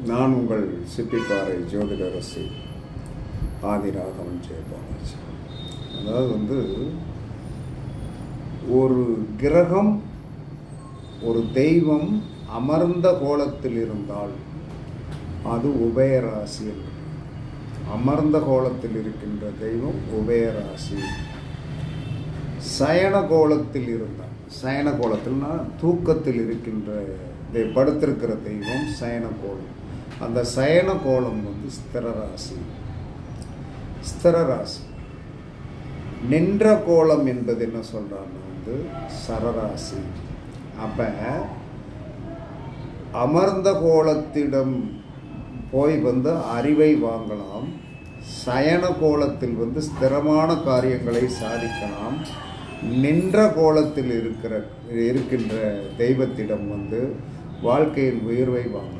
நான் உங்கள் சிப்பிப்பாறை ஜோதிடரசி ஆதிராகவன் ஜெயபாலாஜி. அதாவது ஒரு கிரகம் ஒரு தெய்வம் அமர்ந்த கோலத்தில் இருந்தால் அது உபயராசி. அமர்ந்த கோலத்தில் இருக்கின்ற தெய்வம் உபயராசி. சயன கோலத்தில் இருந்தால், சயன கோலத்தில்னா தூக்கத்தில் இருக்கின்ற படுத்திருக்கிற தெய்வம் சயன கோலம். அந்த சயன கோலம் ஸ்திரராசி. ஸ்திரராசி நின்ற கோலம் என்பது என்ன சொல்றாங்க, சரராசி. அப்ப அமர்ந்த கோலத்திடம் போய் அறிவை வாங்கலாம். சயன கோலத்தில் ஸ்திரமான காரியங்களை சாதிக்கலாம். நின்ற கோலத்தில் இருக்கின்ற தெய்வத்திடம் வாழ்க்கையில் உயர்வை வாங்கலாம்.